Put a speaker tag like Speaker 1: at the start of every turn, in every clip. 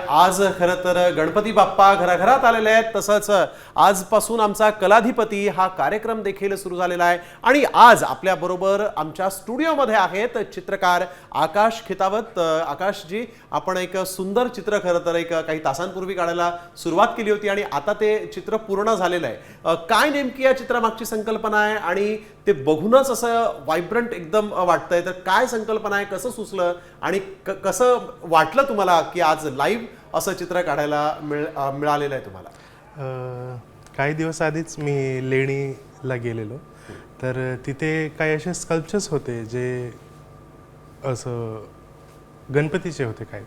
Speaker 1: आज खरं तर गणपती बाप्पा घराघरात आलेले आहेत, तसंच आजपासून आमचा कलाधिपती हा कार्यक्रम देखील सुरू झालेला आहे आणि आज आपल्या बरोबर आमच्या स्टुडिओमध्ये आहेत चित्रकार आकाश खितावत. आकाशजी, आपण एक सुंदर चित्र खरं तर एक काही तासांपूर्वी काढायला सुरुवात केली होती आणि आता ते चित्र पूर्ण झालेलं आहे. काय नेमकी या चित्रामागची संकल्पना आहे आणि ते बघूनच असं व्हायब्रंट एकदम वाटतंय, तर काय संकल्पना आहे, कसं सुचलं आणि कसं वाटलं तुम्हाला की आज लाईव्ह असं चित्र काढायला मिळालेलं आहे तुम्हाला?
Speaker 2: काही दिवस आधीच मी लेणीला गेलेलो, तर तिथे काही असे स्कल्पचर्स होते जे असं गणपतीचे होते काही,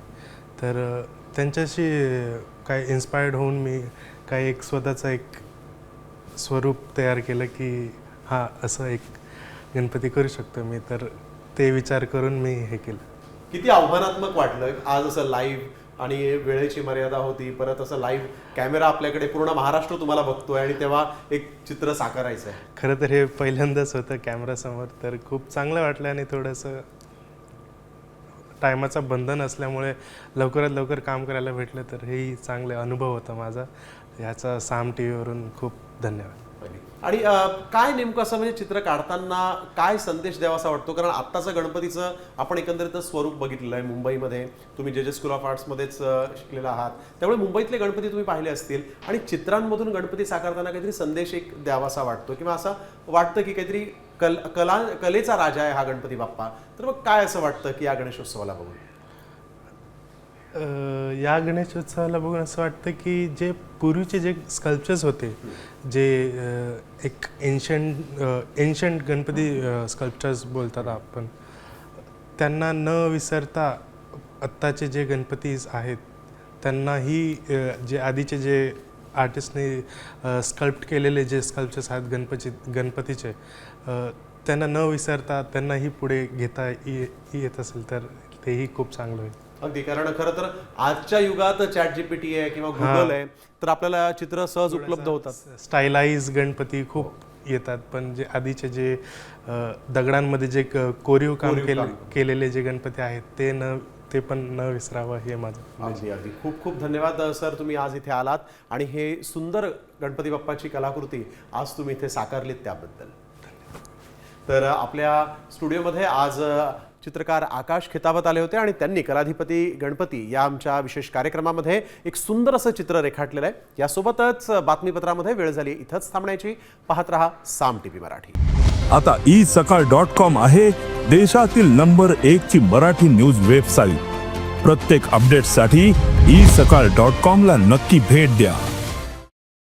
Speaker 2: तर त्यांच्याशी काय इन्स्पायर्ड होऊन मी काय एक स्वतःचं एक स्वरूप तयार केलं की हां असं एक गणपती करू शकतो मी, तर ते विचार करून मी हे केलं.
Speaker 1: किती आव्हानात्मक वाटलं आज असं लाईव्ह, आणि वेळेची मर्यादा होती, परत असं लाईव्ह कॅमेरा आपल्याकडे, पूर्ण महाराष्ट्र तुम्हाला बघतोय आणि तेव्हा एक चित्र साकारायचं आहे.
Speaker 2: खरं तर हे पहिल्यांदाच होतं कॅमेरासमोर, तर खूप चांगलं वाटलं आणि थोडंसं टायमाचं बंधन असल्यामुळे लवकरात लवकर काम करायला भेटलं, तर हेही चांगला अनुभव होता माझा. ह्याचा साम टीव्हीवरून खूप धन्यवाद.
Speaker 1: आणि काय नेमकं असं म्हणजे चित्र काढताना काय संदेश द्यावासा वाटतो? कारण आत्ताचं गणपतीचं आपण एकंदरीत स्वरूप बघितलेलं आहे. मुंबईमध्ये तुम्ही जे स्कूल ऑफ आर्ट्समध्येच शिकलेला आहात, त्यामुळे मुंबईतले गणपती तुम्ही पाहिले असतील आणि चित्रांमधून गणपती साकारताना काहीतरी संदेश एक द्यावासा वाटतो किंवा असं वाटतं की काहीतरी कलेचा राजा आहे हा गणपती बाप्पा. तर मग काय असं वाटतं की या गणेशोत्सवाला बघून?
Speaker 2: या गणेशोत्सवाला बघून असं वाटतं की जे पूर्वीचे जे स्कल्पचर्स होते, जे एक एन्शंट गणपती स्कल्पचर्स बोलतात आपण, त्यांना न विसरता आत्ताचे जे गणपतीज आहेत त्यांनाही जे आधीचे जे आर्टिस्टने स्कल्प्ट केलेले जे स्कल्पचर्स आहेत गणपतीचे, त्यांना न विसरता त्यांनाही पुढे घेता येत असेल तर तेही खूप चांगलं होईल.
Speaker 1: अगदी, कारण खरं तर आजच्या युगात ChatGPT आहे किंवा गुगल आहे, तर आपल्याला चित्र सहज उपलब्ध होतात.
Speaker 2: स्टायलाइज गणपती खूप येतात, पण जे आधीचे जे दगडांमध्ये जे कोरीव काम केलेले जे गणपती आहेत ते पण न विसरावं हे माझं.
Speaker 1: अगदी अगदी, खूप खूप धन्यवाद सर, तुम्ही आज इथे आलात आणि हे सुंदर गणपती बाप्पाची कलाकृती आज तुम्ही इथे साकारलीत त्याबद्दल. तर आपल्या स्टुडिओमध्ये आज चित्रकार आकाश खितावत आले होते आणि त्यांनी कलाधिपती गणपती या आमच्या विशेष कार्यक्रमामध्ये एक सुंदर असं चित्र रेखाटलेलं आहे. यासोबतच बातमीपत्रामध्ये वेळ झाली इथंच थांबण्याची. पाहत रहा साम टीव्ही मराठी.
Speaker 3: आता isakal.com आहे देशातील नंबर 1 ची मराठी न्यूज वेबसाईट. प्रत्येक अपडेटसाठी isakal.com ला नक्की भेट द्या.